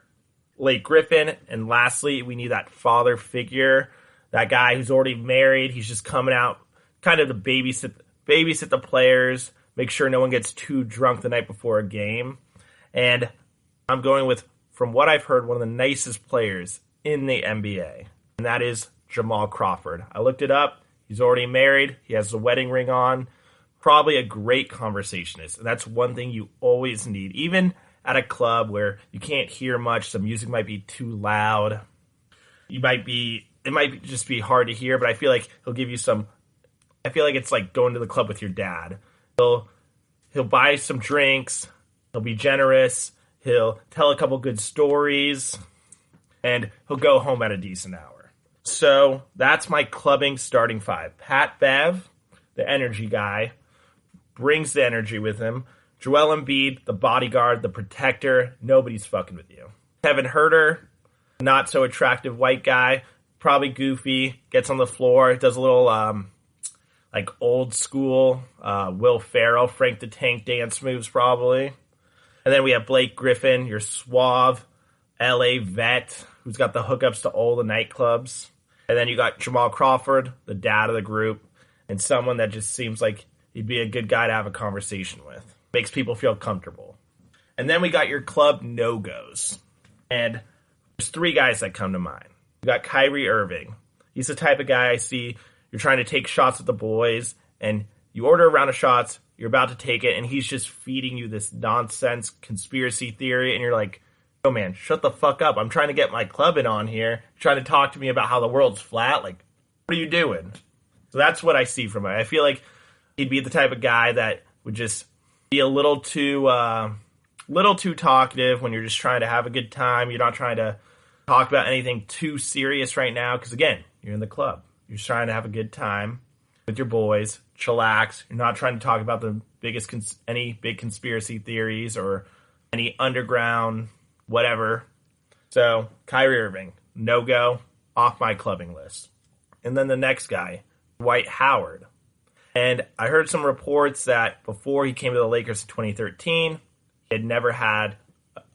Blake Griffin, and lastly, we need that father figure, that guy who's already married. He's just coming out kind of to babysit the players, make sure no one gets too drunk the night before a game. And I'm going with, from what I've heard, one of the nicest players in the NBA, and that is Jamal Crawford. I looked it up. He's already married. He has the wedding ring on. Probably a great conversationist. And that's one thing you always need. Even at a club where you can't hear much, the music might be too loud. It might just be hard to hear, but I feel like he'll give you I feel like it's like going to the club with your dad. He'll buy some drinks. He'll be generous. He'll tell a couple good stories. And he'll go home at a decent hour. So that's my clubbing starting five. Pat Bev, the energy guy, brings the energy with him. Joel Embiid, the bodyguard, the protector. Nobody's fucking with you. Kevin Huerter, not so attractive white guy, probably goofy, gets on the floor, does a little like old school Will Ferrell, Frank the Tank dance moves probably. And then we have Blake Griffin, your suave LA vet who's got the hookups to all the nightclubs. And then you got Jamal Crawford, the dad of the group, and someone that just seems like he'd be a good guy to have a conversation with. Makes people feel comfortable. And then we got your club no-goes. And there's three guys that come to mind. You got Kyrie Irving. He's the type of guy I see, you're trying to take shots with the boys, and you order a round of shots, you're about to take it, and he's just feeding you this nonsense conspiracy theory, and you're like, oh man, shut the fuck up. I'm trying to get my club in on here. You're trying to talk to me about how the world's flat. Like, what are you doing? So that's what I see from him. I feel like he'd be the type of guy that would just be a little too talkative when you're just trying to have a good time. You're not trying to talk about anything too serious right now because, again, you're in the club. You're just trying to have a good time with your boys, chillax. You're not trying to talk about the any big conspiracy theories or any underground whatever. So Kyrie Irving, no-go, off my clubbing list. And then the next guy, Dwight Howard. And I heard some reports that before he came to the Lakers in 2013, he had never had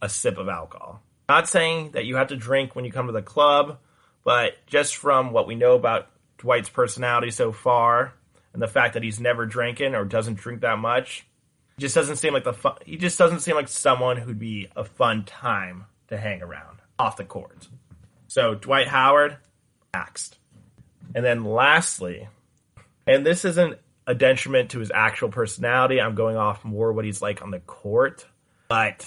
a sip of alcohol. Not saying that you have to drink when you come to the club, but just from what we know about Dwight's personality so far, and the fact that he's never drinking or doesn't drink that much, he just doesn't seem like someone who'd be a fun time to hang around off the court. So Dwight Howard, axed. And then lastly, and this isn't a detriment to his actual personality, I'm going off more what he's like on the court, but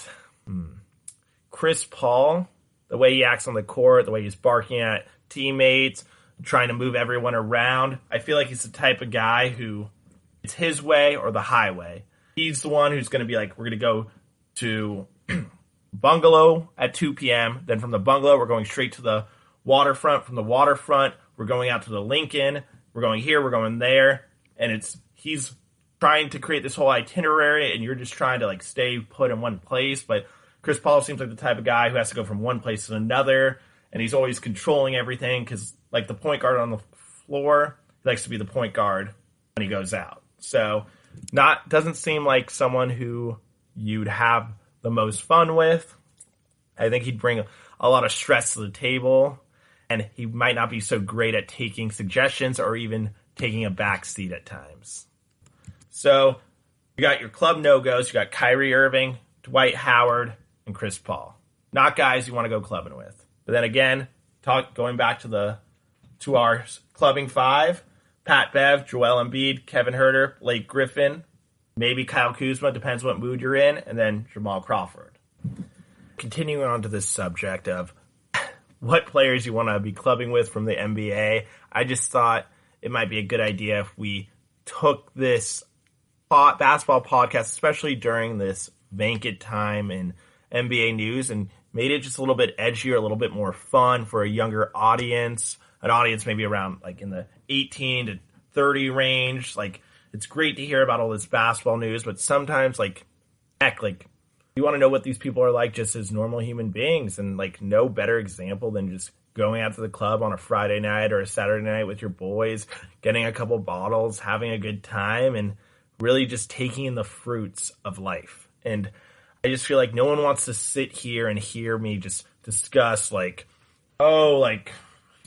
Chris Paul, the way he acts on the court, the way he's barking at teammates, trying to move everyone around, I feel like he's the type of guy who it's his way or the highway. He's the one who's going to be like, we're going to go to bungalow at 2 p.m. Then from the bungalow, we're going straight to the waterfront. From the waterfront, we're going out to the Lincoln. We're going here, we're going there. And he's trying to create this whole itinerary, and you're just trying to like stay put in one place. But Chris Paul seems like the type of guy who has to go from one place to another, and he's always controlling everything because, like the point guard on the floor, he likes to be the point guard when he goes out. So doesn't seem like someone who you'd have the most fun with. I think he'd bring a lot of stress to the table, and he might not be so great at taking suggestions or even taking a back seat at times. So you got your club no-goes. You got Kyrie Irving, Dwight Howard, and Chris Paul. Not guys you want to go clubbing with. But then again, going back to our clubbing five, Pat Bev, Joel Embiid, Kevin Huerter, Blake Griffin, maybe Kyle Kuzma, depends what mood you're in, and then Jamal Crawford. Continuing on to this subject of what players you want to be clubbing with from the NBA, I just thought it might be a good idea if we took this basketball podcast, especially during this vacant time in NBA news, and made it just a little bit edgier, a little bit more fun for a younger audience, an audience maybe around like in the 18 to 30 range. Like, it's great to hear about all this basketball news, but sometimes you want to know what these people are like just as normal human beings, and like no better example than just going out to the club on a Friday night or a Saturday night with your boys, getting a couple bottles, having a good time, and really just taking in the fruits of life. And I just feel like no one wants to sit here and hear me just discuss the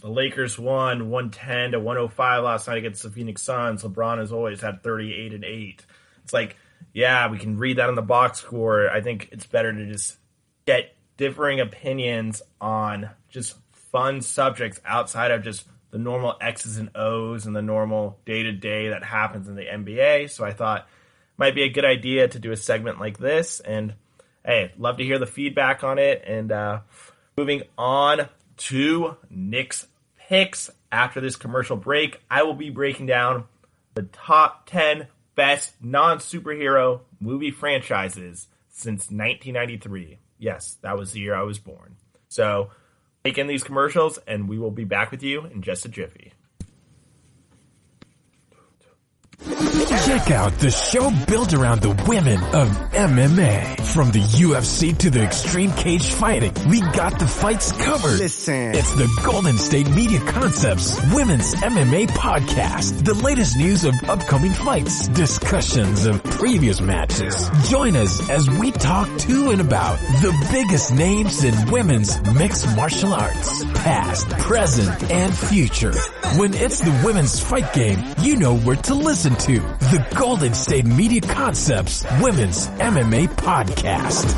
Lakers won 110 to 105 last night against the Phoenix Suns. LeBron has always had 38 and 8. It's like, yeah, we can read that on the box score. I think it's better to just get differing opinions on just fun subjects outside of just the normal X's and O's and the normal day-to-day that happens in the NBA. So I thought it might be a good idea to do a segment like this. And hey, love to hear the feedback on it. And moving on to Nick's picks. After this commercial break, I will be breaking down the top 10 best non-superhero movie franchises since 1993. Yes, that was the year I was born. So take in these commercials, and we will be back with you in just a jiffy. Check out the show built around the women of MMA. From the UFC to the extreme cage fighting, we got the fights covered. Listen. It's the Golden State Media Concepts Women's MMA Podcast. The latest news of upcoming fights, discussions of previous matches. Join us as we talk to and about the biggest names in women's mixed martial arts, past, present, and future. When it's the women's fight game, you know where to listen to. The Golden State Media Concepts Women's MMA Podcast.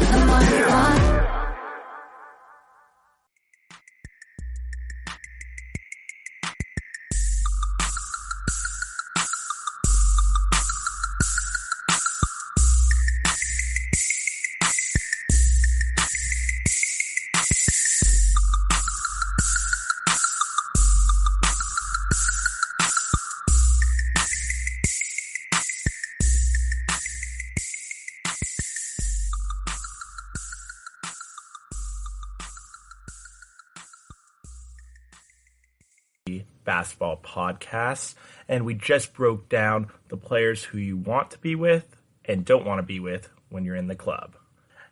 Basketball podcasts, and we just broke down the players who you want to be with and don't want to be with when you're in the club.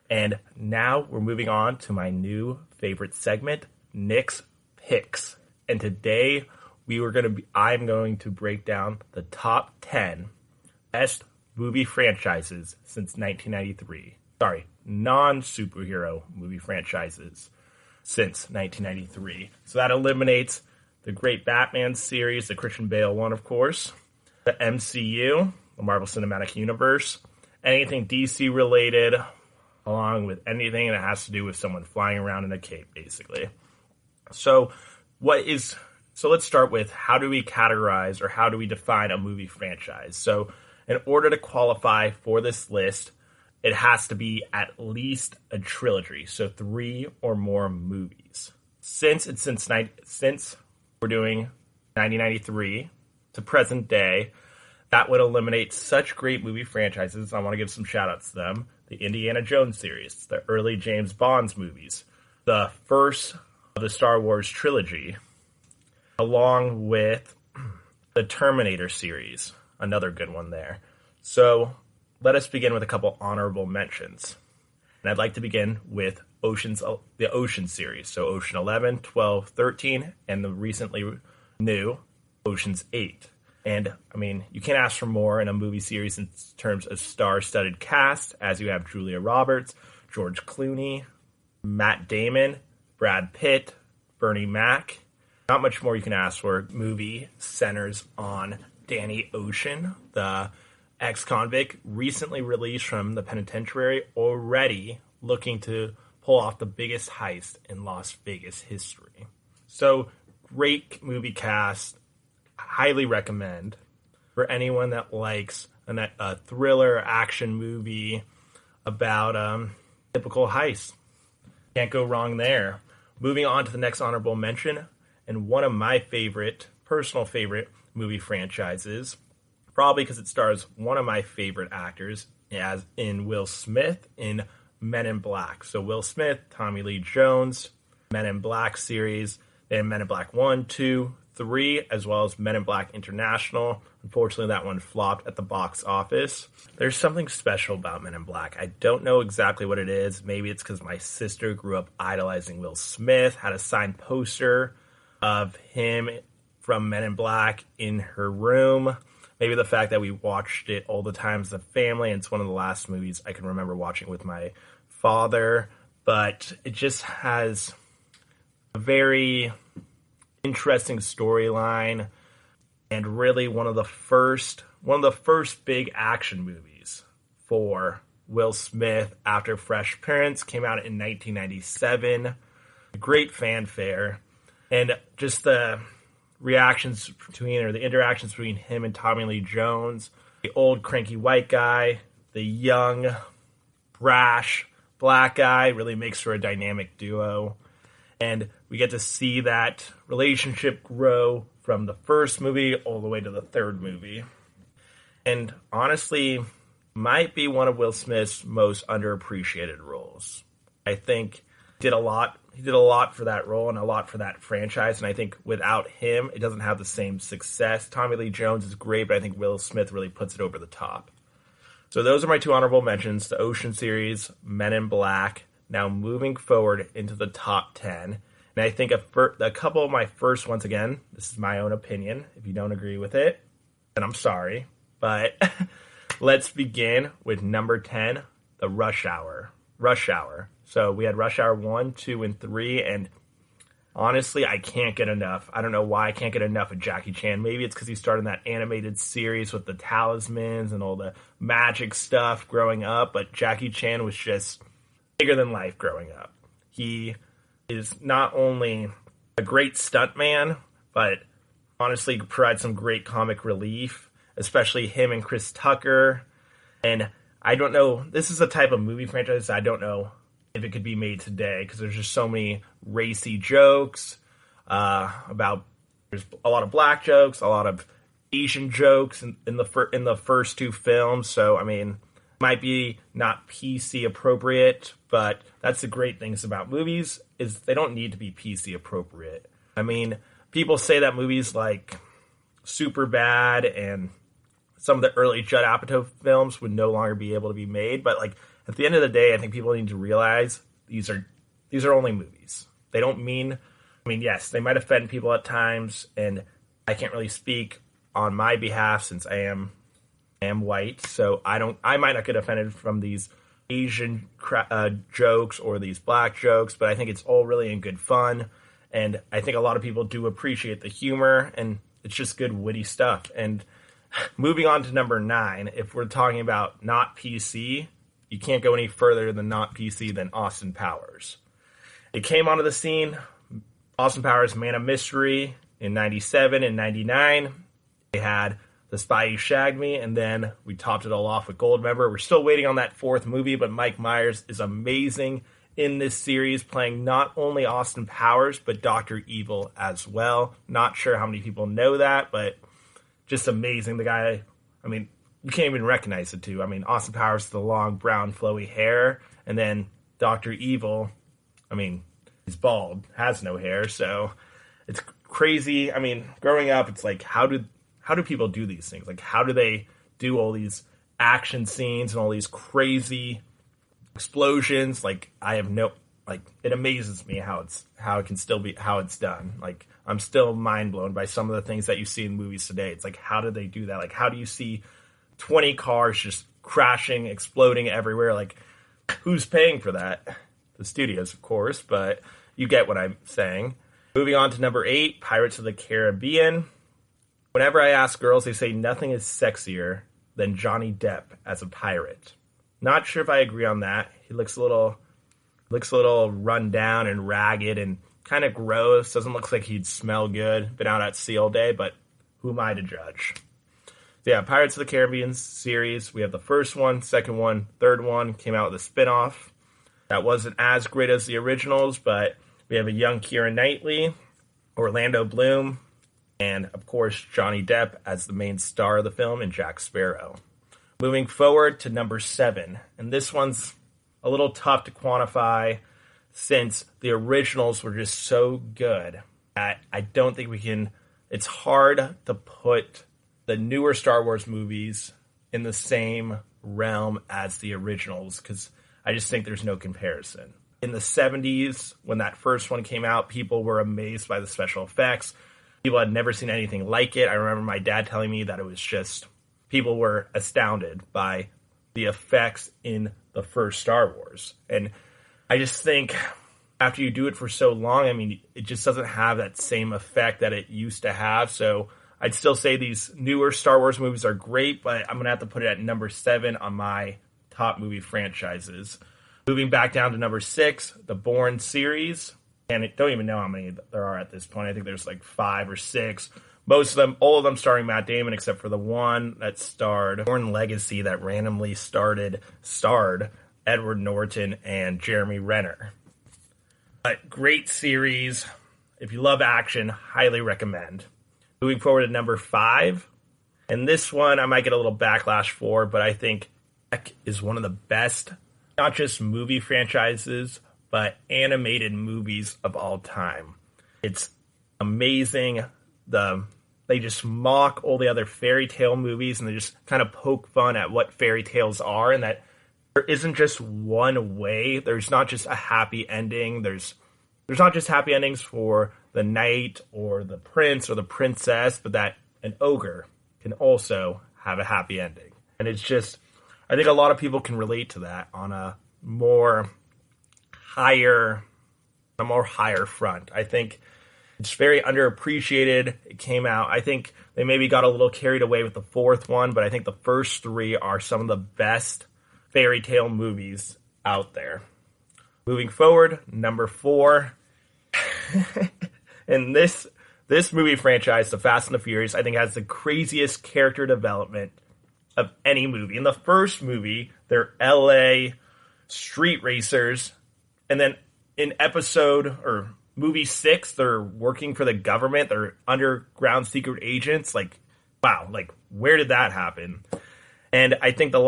And now we're moving on to my new favorite segment, Nick's Picks. And today I'm going to break down the top 10 best movie franchises since 1993. Sorry, non-superhero movie franchises since 1993. So that eliminates the great Batman series, the Christian Bale one, of course, the MCU, the Marvel Cinematic Universe, anything DC related, along with anything that has to do with someone flying around in a cape, basically. So let's start with, how do we categorize or how do we define a movie franchise? So in order to qualify for this list, it has to be at least a trilogy, so 3 or more movies. Since we're doing 1993 to present day, that would eliminate such great movie franchises. I want to give some shout outs to them. The Indiana Jones series, the early James Bond movies, the first of the Star Wars trilogy, along with the Terminator series, another good one there. So let us begin with a couple honorable mentions. And I'd like to begin with the Ocean series. So Ocean 11, 12, 13, and the recently new Ocean's 8. And, I mean, you can't ask for more in a movie series in terms of star-studded cast, as you have Julia Roberts, George Clooney, Matt Damon, Brad Pitt, Bernie Mac. Not much more you can ask for. Movie centers on Danny Ocean, the ex-convict, recently released from the penitentiary, already looking to pull off the biggest heist in Las Vegas history. So, great movie cast. Highly recommend for anyone that likes a thriller action movie about typical heist. Can't go wrong there. Moving on to the next honorable mention, and one of my personal favorite movie franchises, probably because it stars one of my favorite actors, as in Will Smith in Men in Black. So Will Smith, Tommy Lee Jones, Men in Black series, then Men in Black 1, 2, 3, as well as Men in Black International. Unfortunately, that one flopped at the box office. There's something special about Men in Black. I don't know exactly what it is. Maybe it's because my sister grew up idolizing Will Smith, had a signed poster of him from Men in Black in her room. Maybe the fact that we watched it all the time as a family, and it's one of the last movies I can remember watching with my father. But it just has a very interesting storyline, and really one of the first big action movies for Will Smith after Fresh Prince came out in 1997. Great fanfare, and just the interactions between him and Tommy Lee Jones, the old cranky white guy, the young brash black guy, really makes for a dynamic duo. And we get to see that relationship grow from the first movie all the way to the third movie. And honestly, might be one of Will Smith's most underappreciated roles. I think he did a lot for that role and a lot for that franchise. And I think without him, it doesn't have the same success. Tommy Lee Jones is great, but I think Will Smith really puts it over the top. So those are my two honorable mentions, the Ocean series, Men in Black. Now moving forward into the top 10, and I think a couple of my first, once again, this is my own opinion. If you don't agree with it, then I'm sorry. But let's begin with number 10, the Rush Hour. So we had Rush Hour 1, 2, and 3, and honestly, I can't get enough. I don't know why I can't get enough of Jackie Chan. Maybe it's because he started in that animated series with the talismans and all the magic stuff growing up, but Jackie Chan was just bigger than life growing up. He is not only a great stuntman, but honestly provides some great comic relief, especially him and Chris Tucker. And I don't know, this is a type of movie franchise I don't know if it could be made today, because there's just so many racy jokes there's a lot of black jokes, a lot of Asian jokes in the first two films. So I mean, might be not PC appropriate, but that's the great things about movies, is they don't need to be PC appropriate. I mean, people say that movies like Superbad and some of the early Judd Apatow films would no longer be able to be made, but like at the end of the day, I think people need to realize these are only movies. They don't mean, yes, they might offend people at times, and I can't really speak on my behalf since I am white, so I might not get offended from these Asian jokes or these black jokes, but I think it's all really in good fun, and I think a lot of people do appreciate the humor, and it's just good witty stuff. And moving on to number 9, if we're talking about not PC, you can't go any further than not PC than Austin Powers. It came onto the scene, Austin Powers, Man of Mystery, in 97 and 99. They had The Spy Who Shagged Me, and then we topped it all off with Goldmember. We're still waiting on that 4th movie, but Mike Myers is amazing in this series, playing not only Austin Powers, but Dr. Evil as well. Not sure how many people know that, but just amazing. The guy, you can't even recognize it too. Austin Powers, the long, brown, flowy hair, and then Dr. Evil, he's bald, has no hair, so it's crazy. Growing up, it's like, how do people do these things? Like, how do they do all these action scenes and all these crazy explosions? Like, it amazes me how it can still be, how it's done. Like, I'm still mind blown by some of the things that you see in movies today. It's like, how do they do that? Like, how do you see 20 cars just crashing, exploding everywhere? Like, who's paying for that? The studios, of course, but you get what I'm saying. Moving on to number 8, Pirates of the Caribbean. Whenever I ask girls, they say nothing is sexier than Johnny Depp as a pirate. Not sure if I agree on that. He looks a little run down and ragged and kind of gross. Doesn't look like he'd smell good. Been out at sea all day, but who am I to judge? So yeah, Pirates of the Caribbean series. We have the first one, second one, third one. Came out with a spinoff. That wasn't as great as the originals, but we have a young Keira Knightley, Orlando Bloom, and, of course, Johnny Depp as the main star of the film, and Jack Sparrow. Moving forward to number 7, and this one's a little tough to quantify since the originals were just so good that I don't think we can... It's hard to put the newer Star Wars movies in the same realm as the originals, because I just think there's no comparison. In the 70s, when that first one came out, people were amazed by the special effects. People had never seen anything like it. I remember my dad telling me that it was just... People were astounded by the effects in the first Star Wars. And I just think after you do it for so long, it just doesn't have that same effect that it used to have. So I'd still say these newer Star Wars movies are great, but I'm going to have to put it at number 7 on my top movie franchises. Moving back down to number 6, the Bourne series. And I don't even know how many there are at this point. I think there's like 5 or 6. Most of them, all of them starring Matt Damon, except for the one that starred Bourne Legacy that randomly starred Edward Norton and Jeremy Renner. But great series. If you love action, highly recommend. Moving forward to number 5. And this one I might get a little backlash for, but I think Trek is one of the best, not just movie franchises, but animated movies of all time. It's amazing. They just mock all the other fairy tale movies, and they just kind of poke fun at what fairy tales are, and that there isn't just one way. There's not just a happy ending. There's not just happy endings for the knight or the prince or the princess, but that an ogre can also have a happy ending. And it's just, I think a lot of people can relate to that on a more higher front. I think it's very underappreciated. It came out, I think they maybe got a little carried away with the 4th one, but I think the first 3 are some of the best fairy tale movies out there. Moving forward, number 4. And this movie franchise, The Fast and the Furious, I think has the craziest character development of any movie. In the first movie, they're LA street racers, and then in movie 6, they're working for the government. They're underground secret agents. Like, wow, like, where did that happen? And I think the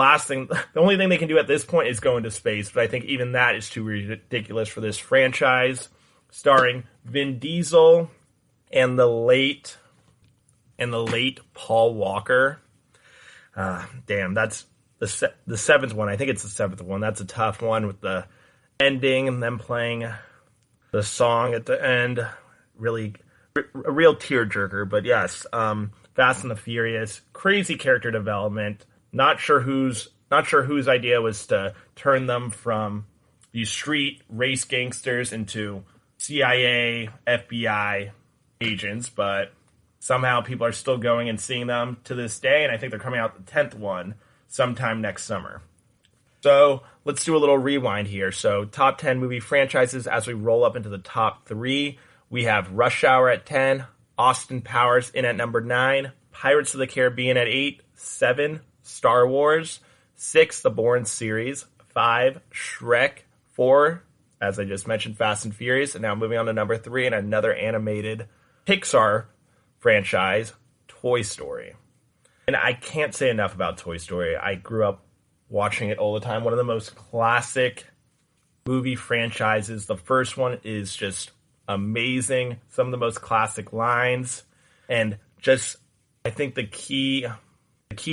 only thing they can do at this point is go into space. But I think even that is too ridiculous for this franchise. Starring Vin Diesel and the late Paul Walker. Damn, that's the seventh one. I think it's the seventh one. That's a tough one with the ending and them playing the song at the end. Really, a real tearjerker. But yes, Fast and the Furious, crazy character development. Not sure whose idea was to turn them from these street race gangsters into CIA, FBI agents, but somehow people are still going and seeing them to this day, and I think they're coming out the 10th one sometime next summer. So let's do a little rewind here. So top 10 movie franchises as we roll up into the top 3. We have Rush Hour at 10, Austin Powers in at number 9, Pirates of the Caribbean at 8, 7, Star Wars, 6, the Bourne series, 5, Shrek, 4, as I just mentioned, Fast and Furious, and now moving on to number 3 and another animated Pixar franchise, Toy Story. And I can't say enough about Toy Story. I grew up watching it all the time. One of the most classic movie franchises. The first one is just amazing. Some of the most classic lines. And just, I think the key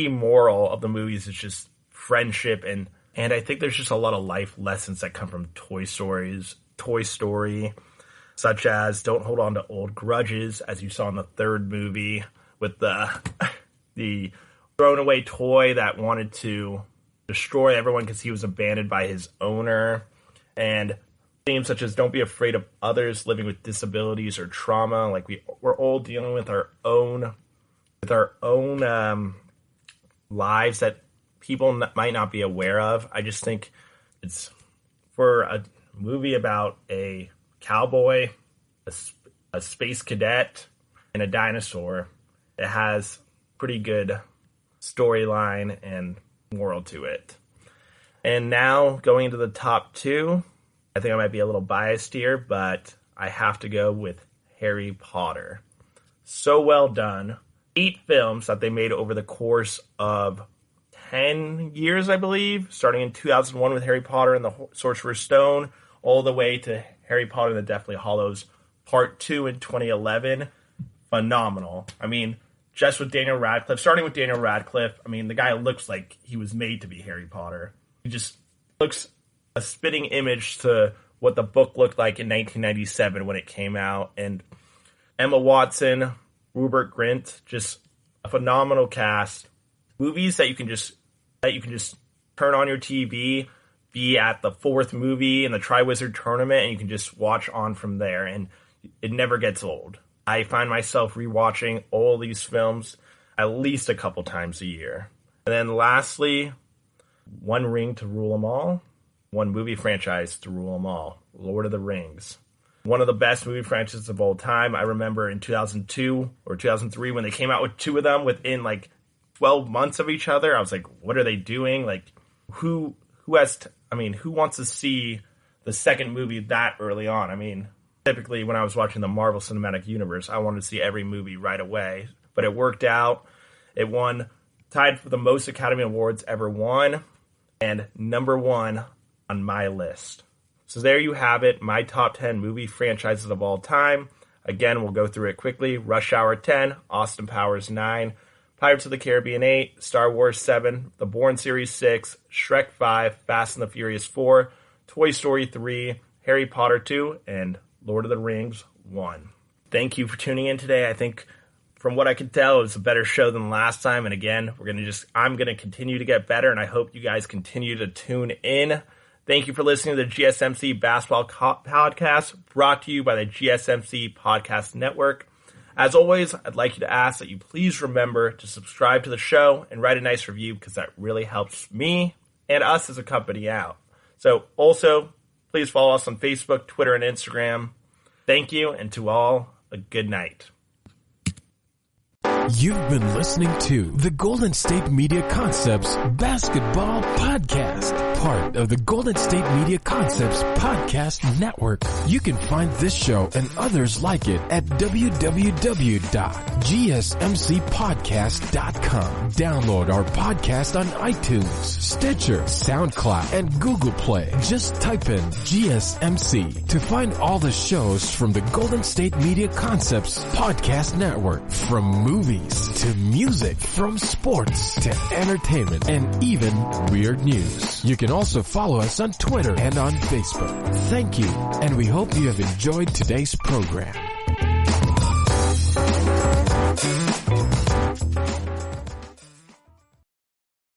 moral of the movies is just friendship, and I think there's just a lot of life lessons that come from Toy Story, such as don't hold on to old grudges, as you saw in the third movie with the thrown away toy that wanted to destroy everyone because he was abandoned by his owner, and themes such as don't be afraid of others living with disabilities or trauma. Like we're all dealing with our own lives that people might not be aware of. I just think it's for a movie about a cowboy, a space cadet, and a dinosaur. It has pretty good storyline and moral to it. And now going into the top 2, I think I might be a little biased here, but I have to go with Harry Potter. So well done. 8 films that they made over the course of 10 years, I believe, starting in 2001 with Harry Potter and the Sorcerer's Stone, all the way to Harry Potter and the Deathly Hallows Part 2 in 2011. Phenomenal. I mean, just with Daniel Radcliffe, starting with Daniel Radcliffe, I mean, the guy looks like he was made to be Harry Potter. He just looks a spitting image to what the book looked like in 1997 when it came out. And Emma Watson, Rupert Grint, just a phenomenal cast. Movies that you can just turn on your TV, be at the 4th movie in the Triwizard Tournament, and you can just watch on from there, and it never gets old. I find myself rewatching all these films at least a couple times a year. And then lastly, one ring to rule them all, one movie franchise to rule them all, Lord of the Rings. One of the best movie franchises of all time. I remember in 2002 or 2003 when they came out with 2 of them within like 12 months of each other. I was like, what are they doing? Like, who wants to see the second movie that early on? I mean, typically when I was watching the Marvel Cinematic Universe, I wanted to see every movie right away. But it worked out. It tied for the most Academy Awards ever won, and number 1 on my list. So there you have it, my top 10 movie franchises of all time. Again, we'll go through it quickly. Rush Hour 10, Austin Powers 9, Pirates of the Caribbean 8, Star Wars 7, The Bourne series 6, Shrek 5, Fast and the Furious 4, Toy Story 3, Harry Potter 2, and Lord of the Rings 1. Thank you for tuning in today. I think from what I can tell, it was a better show than last time. And again, I'm going to continue to get better, and I hope you guys continue to tune in. Thank you for listening to the GSMC Basketball Podcast, brought to you by the GSMC Podcast Network. As always, I'd like you to ask that you please remember to subscribe to the show and write a nice review, because that really helps me and us as a company out. So also, please follow us on Facebook, Twitter, and Instagram. Thank you, and to all, a good night. You've been listening to the Golden State Media Concepts Basketball Podcast. part of the Golden State Media Concepts Podcast Network. You can find this show and others like it at www.gsmcpodcast.com. Download our podcast on iTunes, Stitcher, SoundCloud, and Google Play. Just type in GSMC to find all the shows from the Golden State Media Concepts Podcast Network. From movies to music, from sports to entertainment, and even weird news. You can also follow us on Twitter and on Facebook. Thank you, and we hope you have enjoyed today's program.